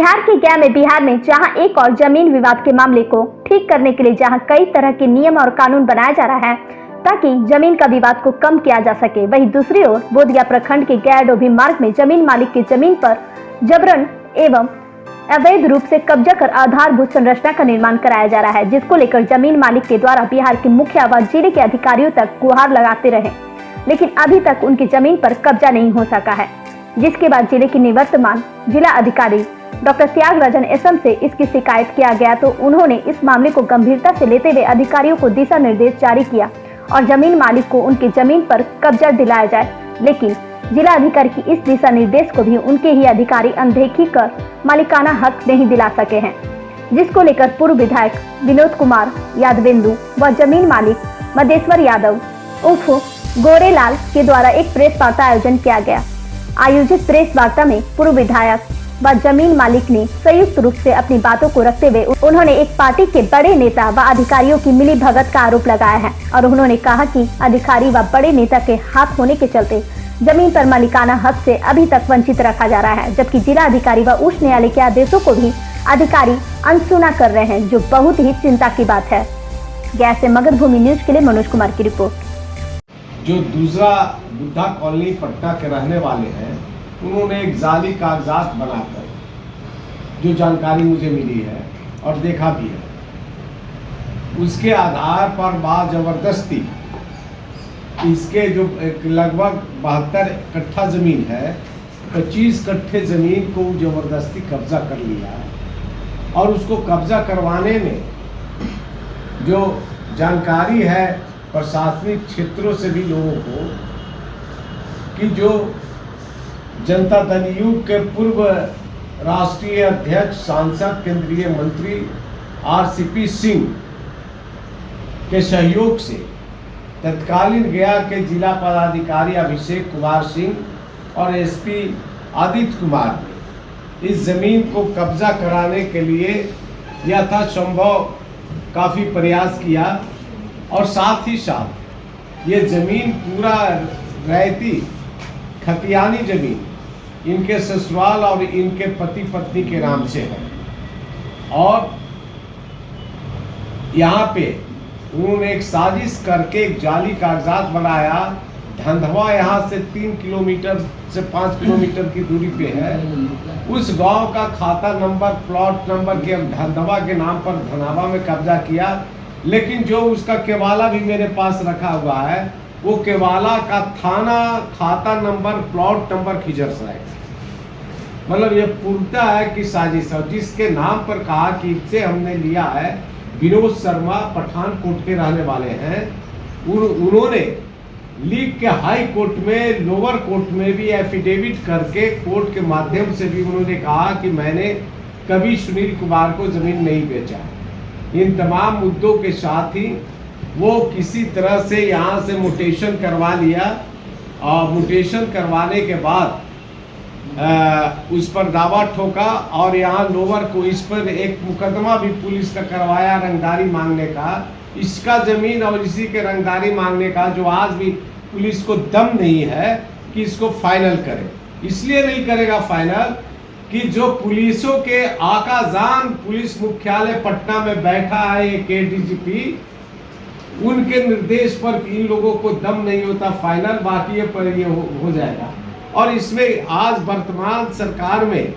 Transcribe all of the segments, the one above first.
बिहार के गया में बिहार में जहां एक और जमीन विवाद के मामले को ठीक करने के लिए जहां कई तरह के नियम और कानून बनाया जा रहा है ताकि जमीन का विवाद को कम किया जा सके, वहीं दूसरी ओर बोधगया प्रखंड के गया डोभी मार्ग में जमीन मालिक की जमीन पर जबरन एवं अवैध रूप से कब्जा कर आधारभूत संरचना का निर्माण कराया जा रहा है, जिसको लेकर जमीन मालिक के द्वारा बिहार के मुखिया व जिले के अधिकारियों तक गुहार लगाते रहे, लेकिन अभी तक उनकी जमीन पर कब्जा नहीं हो सका है। जिसके बाद जिले के निवर्तमान जिला अधिकारी डॉक्टर त्यागराजन एसएम से इसकी शिकायत किया गया तो उन्होंने इस मामले को गंभीरता से लेते हुए अधिकारियों को दिशा निर्देश जारी किया और जमीन मालिक को उनकी जमीन पर कब्जा दिलाया जाए, लेकिन जिला अधिकारी की इस दिशा निर्देश को भी उनके ही अधिकारी अनदेखी कर मालिकाना हक नहीं दिला सके हैं, जिसको लेकर पूर्व विधायक विनोद कुमार यादवेंदु व जमीन मालिक मदेश्वर यादव उर्फ गोरेलाल के द्वारा एक प्रेस वार्ता आयोजन किया गया। आयोजित प्रेस वार्ता में पूर्व विधायक व जमीन मालिक ने संयुक्त रूप से अपनी बातों को रखते हुए उन्होंने एक पार्टी के बड़े नेता व अधिकारियों की मिली भगत का आरोप लगाया है और उन्होंने कहा कि अधिकारी व बड़े नेता के हाथ होने के चलते जमीन पर मालिकाना हक से अभी तक वंचित रखा जा रहा है, जबकि जिला अधिकारी व उच्च न्यायालय के आदेशों को भी अधिकारी अनसुना कर रहे हैं, जो बहुत ही चिंता की बात है। गया से मगध भूमि न्यूज के लिए मनोज कुमार की रिपोर्ट। जो दूसरा बुद्धा कॉलोनी पटना के रहने वाले हैं, उन्होंने एक जाली कागजात बनाकर, जो जानकारी मुझे मिली है और देखा भी है, उसके आधार पर जबरदस्ती इसके जो लगभग 72 कट्ठा जमीन है, 25 कट्ठे जमीन को जबरदस्ती कब्जा कर लिया और उसको कब्जा करवाने में जो जानकारी है प्रशासनिक क्षेत्रों से भी लोगों को कि जो जनता दल यू के पूर्व राष्ट्रीय अध्यक्ष, सांसद, केंद्रीय मंत्री आरसीपी सिंह के सहयोग से तत्कालीन गया के जिला पदाधिकारी अभिषेक कुमार सिंह और एसपी आदित्य कुमार ने इस जमीन को कब्जा कराने के लिए यथासंभव काफ़ी प्रयास किया और साथ ही साथ ये जमीन पूरा रहती खतियानी जमीन इनके ससुराल और इनके पति पत्नी के नाम से है और यहाँ पे उन्होंने एक साजिश करके एक जाली कागजात बनाया। धंधवा यहाँ से 3 किलोमीटर से 5 किलोमीटर की दूरी पे है। उस गांव का खाता नंबर, प्लॉट नंबर के धंधवा के नाम पर धनावा में कब्जा किया, लेकिन जो उसका केवाला भी मेरे पास रखा हुआ है, वो केवाला का थाना, खाता नंबर, प्लॉट नंबर खिजरसराय। मतलब ये पूर्णता है कि साजिश है, जिसके नाम पर कहा कि इससे हमने लिया है। विनोद शर्मा पठानकोट के रहने वाले हैं। उन्होंने लीग के हाई कोर्ट में, लोअर कोर्ट में भी एफिडेविट करके कोर्ट के माध्यम से भी उन्होंने कहा कि मैंने कभी सुनील कुमार को जमीन नहीं बेचा। इन तमाम मुद्दों के साथ ही वो किसी तरह से यहाँ से म्यूटेशन करवा लिया और म्यूटेशन करवाने के बाद उस पर दावा ठोका और यहाँ लोअर को इस पर एक मुकदमा भी पुलिस का करवाया रंगदारी मांगने का, इसका जमीन और इसी के रंगदारी मांगने का, जो आज भी पुलिस को दम नहीं है कि इसको फाइनल करे। इसलिए नहीं करेगा फाइनल कि जो पुलिसों के आकाजान पुलिस मुख्यालय पटना में बैठा है एक एडीजीपी, उनके निर्देश पर इन लोगों को दम नहीं होता फाइनल, बाकी ये पर ये हो जाएगा। और इसमें आज वर्तमान सरकार में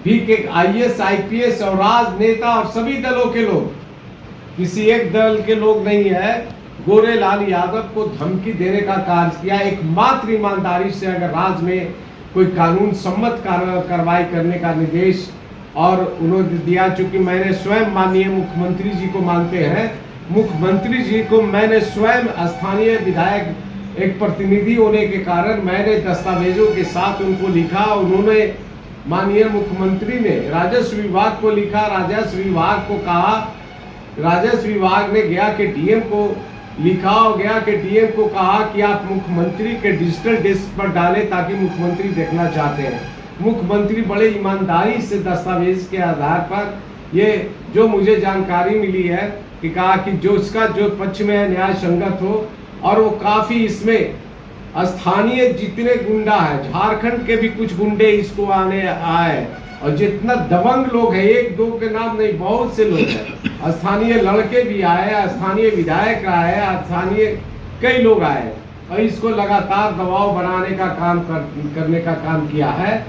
भी के आईएएस, आईपीएस और राजनेता और सभी दलों के लोग, किसी एक दल के लोग नहीं है, गोरेलाल यादव को धमकी देने का कार्य किया। एकमात्र ईमानदारी से अगर राज्य में कोई कानून सम्मत कार्रवाई करने का निर्देश और उन्होंने दिया, चूंकि मैंने स्वयं माननीय मुख्यमंत्री जी को मानते हैं, मुख्यमंत्री जी को मैंने स्वयं स्थानीय विधायक एक प्रतिनिधि होने के कारण मैंने दस्तावेजों के साथ उनको लिखा। उन्होंने माननीय मुख्यमंत्री ने राजस्व विभाग को लिखा, राजस्व विभाग को कहा, राजस्व विभाग ने गया के डीएम को लिखा और गया के डीएम को कहा कि आप मुख्यमंत्री के डिजिटल डेस्क पर डालें ताकि मुख्यमंत्री देखना चाहते हैं। मुख्यमंत्री बड़े ईमानदारी से दस्तावेज के आधार पर ये जो मुझे जानकारी मिली है कि कहा कि जो इसका जो पक्ष में न्याय संगत हो, और वो काफ़ी इसमें स्थानीय जितने गुंडा है, झारखंड के भी कुछ गुंडे इसको आने आए और जितना दबंग लोग हैं, एक दो के नाम नहीं, बहुत से लोग हैं, स्थानीय लड़के भी आए, स्थानीय विधायक आए, स्थानीय कई लोग आए और इसको लगातार दबाव बनाने का काम करने का काम किया है।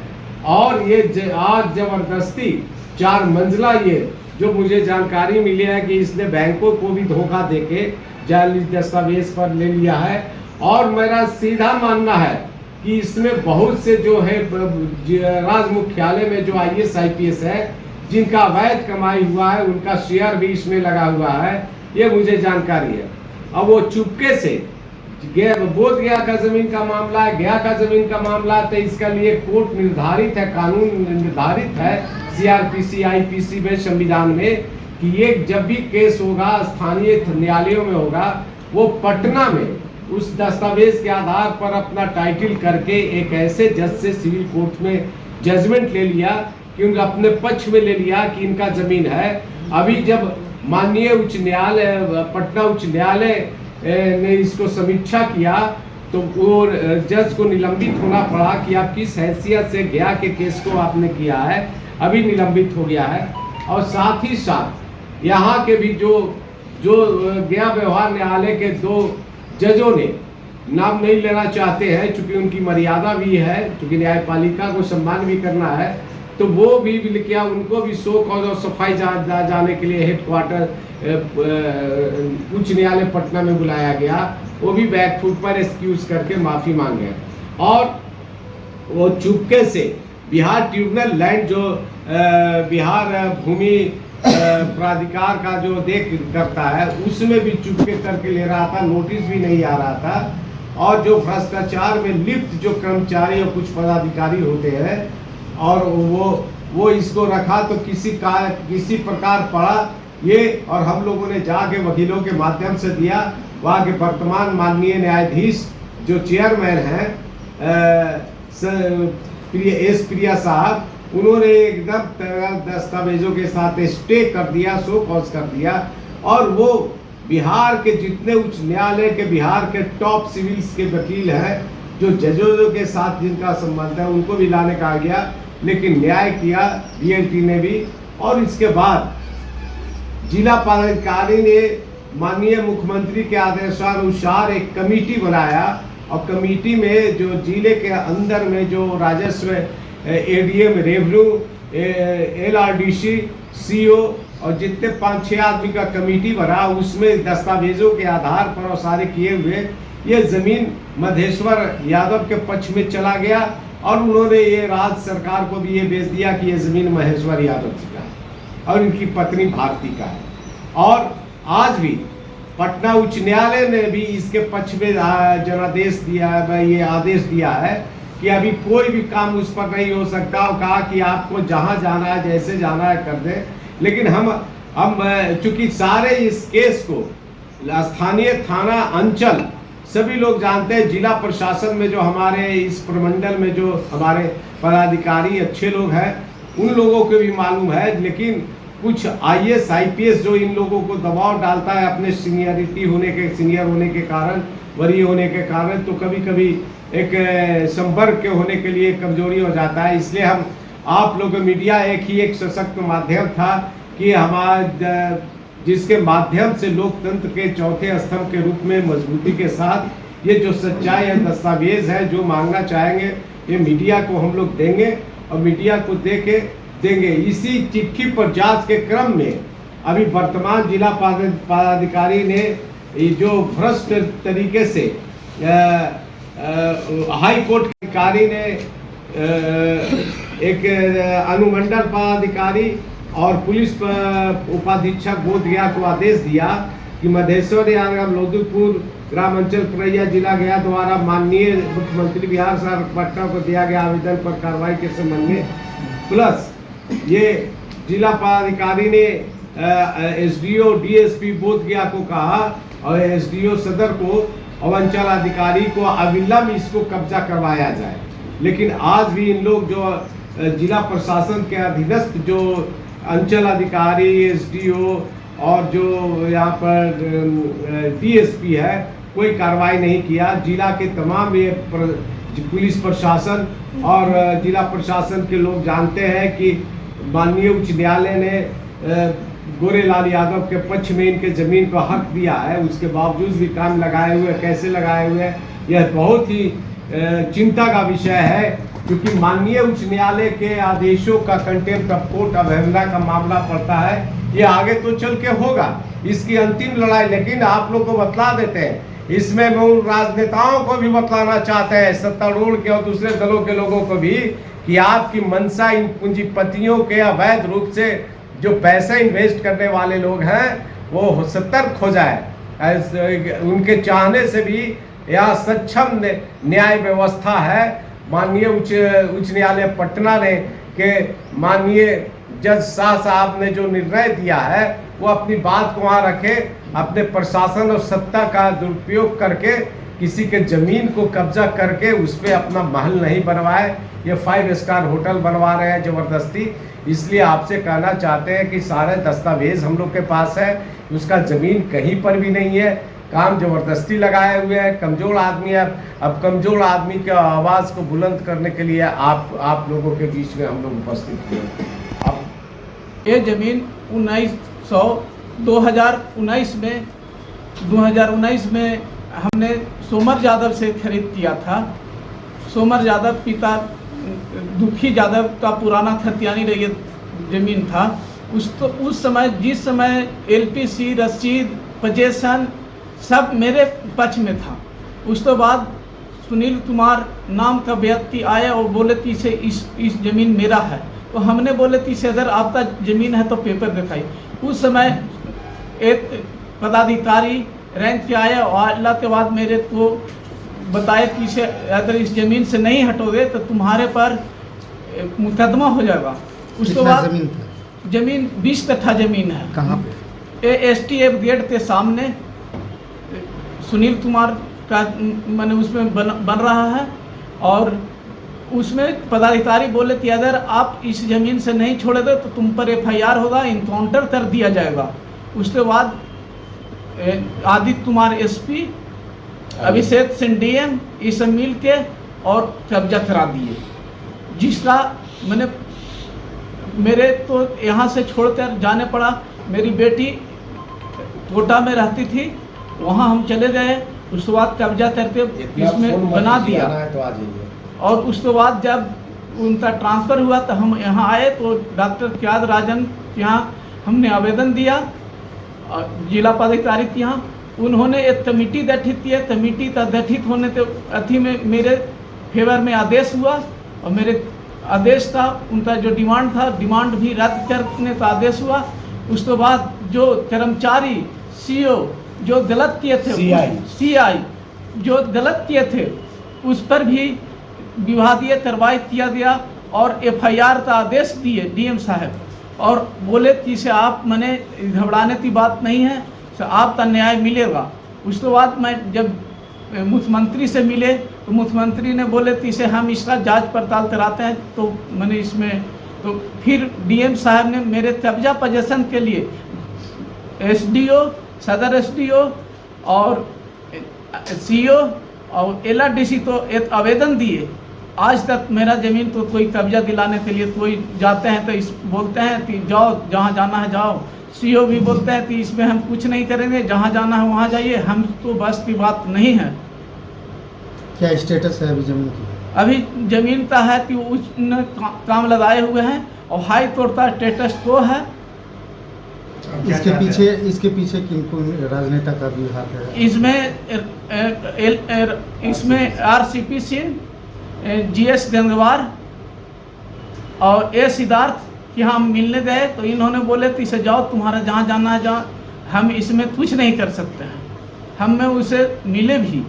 और ये आज जबरदस्ती 4 मंजिला, ये जो मुझे जानकारी मिली है कि इसने बैंकों को भी धोखा देके जाली दस्तावेज पर ले लिया है। और मेरा सीधा मानना है कि इसमें बहुत से जो है राज्य मुख्यालय में जो IAS IPS है, जिनका अवैध कमाई हुआ है, उनका शेयर भी इसमें लगा हुआ है, ये मुझे जानकारी है। अब वो चुपके से बोध गया का जमीन का मामला है, गया का जमीन का मामला है, तो इसका लिए कोर्ट निर्धारित है, कानून निर्धारित है CRPC IPC में, संविधान में, कि ये जब भी केस होगा स्थानीय न्यायालयों में होगा, वो पटना में उस दस्तावेज के आधार पर अपना टाइटल करके एक ऐसे जज से सिविल कोर्ट में जजमेंट ले लिया कि उनका अपने पक्ष में ले लिया कि इनका जमीन है। अभी जब माननीय उच्च न्यायालय, पटना उच्च न्यायालय ने इसको समीक्षा किया तो वो जज को निलंबित होना पड़ा कि आप किस हैसियत से गया के केस को आपने किया है, अभी निलंबित हो गया है। और साथ ही साथ यहाँ के भी जो गया व्यवहार न्यायालय के 2 जजों ने, नाम नहीं लेना चाहते हैं चूंकि उनकी मर्यादा भी है, चूंकि न्यायपालिका को सम्मान भी करना है, तो वो भी किया, उनको भी शो कॉज और सफाई जाने के लिए हेडक्वार्टर उच्च न्यायालय पटना में बुलाया गया। वो भी बैकफुट पर एक्सक्यूज करके माफी मांगे। और वो चुपके से बिहार ट्रिब्यूनल लैंड जो बिहार भूमि प्राधिकार का जो देख करता है, उसमें भी चुपके करके ले रहा था, नोटिस भी नहीं आ रहा था। और जो भ्रष्टाचार में लिप्त जो कर्मचारी और कुछ पदाधिकारी होते हैं, और वो इसको रखा तो किसी प्रकार पड़ा ये। और हम लोगों ने जाके वकीलों के माध्यम से दिया। वहाँ के वर्तमान माननीय न्यायाधीश जो चेयरमैन हैं एस प्रिया साहब, उन्होंने एकदम दस्तावेजों के साथ स्टे कर दिया, शो कॉज कर दिया। और वो बिहार के जितने उच्च न्यायालय के, बिहार के टॉप सिविल्स के वकील हैं, जो जजों के साथ जिनका संबंध है, उनको भी लाने का आ गया, लेकिन न्याय किया BLT ने भी। और इसके बाद जिला पदाधिकारी ने माननीय मुख्यमंत्री के आदेशानुसार एक कमेटी बनाया, और कमेटी में जो जिले के अंदर में जो राजस्व ADM, रेवेन्यू, LRDC, CO और जितने 5-6 आदमी का कमेटी बना, उसमें दस्तावेजों के आधार पर और सारे किए हुए ये जमीन मधेश्वर यादव के पक्ष में चला गया। और उन्होंने ये राज्य सरकार को भी ये भेज दिया कि ये जमीन महेश्वर यादव जी का है और इनकी पत्नी भारती का है। और आज भी पटना उच्च न्यायालय ने भी इसके पक्ष में जनादेश दिया है, ये आदेश दिया है कि अभी कोई भी काम उस पर नहीं हो सकता। और कहा कि आपको जहां जाना है, जैसे जाना है कर दें। लेकिन हम चूंकि सारे इस केस को स्थानीय थाना, अंचल सभी लोग जानते हैं, जिला प्रशासन में जो हमारे इस प्रमंडल में जो हमारे पदाधिकारी अच्छे लोग हैं, उन लोगों को भी मालूम है। लेकिन कुछ IAS IPS जो इन लोगों को दबाव डालता है अपने सीनियर होने के कारण, वरीय होने के कारण, तो कभी कभी एक संपर्क के होने के लिए कमजोरी हो जाता है। इसलिए हम आप लोग मीडिया एक सशक्त माध्यम था कि हमारा, जिसके माध्यम से लोकतंत्र के चौथे स्तंभ के रूप में मजबूती के साथ ये जो सच्चाई है, दस्तावेज है, जो मांगना चाहेंगे ये मीडिया को हम लोग देंगे और मीडिया को देंगे। इसी चिट्ठी पर जांच के क्रम में अभी वर्तमान जिला पदाधिकारी ने जो भ्रष्ट तरीके से हाई कोर्ट के अधिकारी ने एक अनुमंडल पदाधिकारी और पुलिस उपाधीक्षक बोध गया को आदेश दिया कि मधेश्वर यादव लोधीपुर ग्राम अंचल पुरैया जिला गया द्वारा माननीय मुख्यमंत्री बिहार सरकार पटना को दिया गया आवेदन पर कार्रवाई के संबंध में। प्लस ये जिला पदाधिकारी ने SDO DSP बोध गया को कहा और SDO सदर को और अंचल अधिकारी को अविलंब इसको कब्जा करवाया जाए। लेकिन आज भी इन लोग जो जिला प्रशासन के अधीनस्थ जो अंचल अधिकारी, SDO और जो यहाँ पर DSP है, कोई कार्रवाई नहीं किया। जिला के तमाम ये पुलिस प्रशासन और जिला प्रशासन के लोग जानते हैं कि माननीय उच्च न्यायालय ने गोरेलाल यादव के पक्ष में इनके ज़मीन को हक दिया है, उसके बावजूद भी काम लगाए हुए, कैसे लगाए हुए हैं, यह बहुत ही चिंता का विषय है। क्योंकि माननीय उच्च न्यायालय के आदेशों का कंटेम्प्ट ऑफ कोर्ट अवहेलना का मामला पड़ता है, ये आगे तो चल के होगा, इसकी अंतिम लड़ाई। लेकिन आप लोग को बतला देते हैं, इसमें मैं उन राजनेताओं को भी बतलाना चाहते हैं, सत्तारूढ़ के और दूसरे दलों के लोगों को भी, कि आपकी मंशा इन पूंजीपतियों के अवैध रूप से जो पैसे इन्वेस्ट करने वाले लोग हैं वो सतर्क हो जाए। उनके चाहने से भी यहाँ सक्षम न्याय व्यवस्था है। माननीय उच्च न्यायालय पटना ने के माननीय जज शाह साहब ने जो निर्णय दिया है वो अपनी बात को वहाँ रखे, अपने प्रशासन और सत्ता का दुरुपयोग करके किसी के ज़मीन को कब्जा करके उस पर अपना महल नहीं बनवाए। ये 5 स्टार होटल बनवा रहे हैं ज़बरदस्ती। इसलिए आपसे कहना चाहते हैं कि सारे दस्तावेज हम लोग के पास है, उसका ज़मीन कहीं पर भी नहीं है, काम ज़बरदस्ती लगाए हुए हैं। कमज़ोर आदमी है, अब कमज़ोर आदमी के आवाज़ को बुलंद करने के लिए आप लोगों के बीच में हम लोग उपस्थित हुए। अब ये ज़मीन 2019 में हमने सोमर यादव से खरीद किया था। सोमर यादव पिता दुखी यादव का पुराना खतियानी रही ज़मीन था। उस समय जिस समय LPC रसीद पोजेशन सब मेरे पक्ष में था। उस तो बाद सुनील कुमार नाम का व्यक्ति आया और बोले कि इसे इस ज़मीन मेरा है। तो हमने बोले कि इसे अगर आपका ज़मीन है तो पेपर दिखाइए। उस समय एक पदाधिकारी रैंक के आया और अल्लाह के बाद मेरे को बताया कि इसे अगर इस ज़मीन से नहीं हटोगे तो तुम्हारे पर मुकदमा हो जाएगा। उसके बाद ज़मीन 20 कट्ठा ज़मीन है। कहाँ पे? STF गेट के सामने सुनील कुमार का मैंने उसमें बन रहा है। और उसमें पदाधिकारी बोले कि अगर आप इस ज़मीन से नहीं छोड़ोगे तो तुम पर FIR होगा, इनकाउंटर कर दिया जाएगा। उसके बाद आदित्य कुमार SP, अभिषेक सिंह DM ये सब मिल के और कब्जा करा दिए, जिसका मैंने मेरे तो यहाँ से छोड़कर जाने पड़ा। मेरी बेटी कोटा में रहती थी, वहाँ हम चले गए। उसके बाद कब्जा करके इसमें बना दिया। और उसके बाद जब उनका ट्रांसफ़र हुआ तो हम यहाँ आए तो डॉक्टर त्याग राजन के यहाँ हमने आवेदन दिया जिला पदाधिकारी के यहाँ। उन्होंने एक कमेटी गठित की है। कमेटी का गठित होने के अथी में मेरे फेवर में आदेश हुआ और मेरे आदेश का उनका जो डिमांड था, डिमांड भी रद्द करने का आदेश हुआ। उसके बाद जो कर्मचारी CO जो गलत किए थे, CI जो गलत किए थे उस पर भी विवादीय कार्रवाई किया गया और FIR का आदेश दिए DM साहब। और बोले कि इसे आप मैंने घबराने की बात नहीं है, तो आपका न्याय मिलेगा। उसके बाद मैं जब मुख्यमंत्री से मिले तो मुख्यमंत्री ने बोले कि इसे हम इसका जांच पड़ताल कराते हैं। तो मैंने इसमें तो फिर DM साहब ने मेरे कब्जा पोजेशन के लिए SDO, सदर SDO और CO और LRDC तो एक आवेदन दिए। आज तक मेरा ज़मीन तो कोई कब्जा दिलाने के लिए कोई जाते हैं तो इस बोलते हैं कि जाओ जहाँ जाना है जाओ। CO भी बोलते हैं कि इसमें हम कुछ नहीं करेंगे, जहाँ जाना है वहाँ जाइए, हम तो बस की बात नहीं है। क्या स्टेटस है अभी ज़मीन की? अभी ज़मीन का है कि उसने काम लगाए हुए हैं और हाई कोर्ट का स्टेटस को है। इसके पीछे किनको राजनेता का भी हाथ है? इसमें RCP सिंह, GS गंगवार और A सिद्धार्थ कि हम मिलने गए तो इन्होंने बोले कि इसे जाओ तुम्हारा जहाँ जाना है जाओ, हम इसमें कुछ नहीं कर सकते हैं। हम में उसे मिले भी।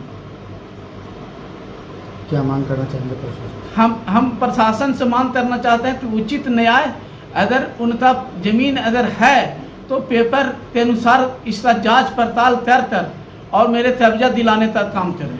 क्या मांग करना चाहेंगे प्रशासन? हम प्रशासन से मांग करना चाहते हैं कि उचित न्याय, अगर उनका ज़मीन अगर है तो पेपर के अनुसार इसका जांच पड़ताल कर और मेरे कब्जा दिलाने का काम करें।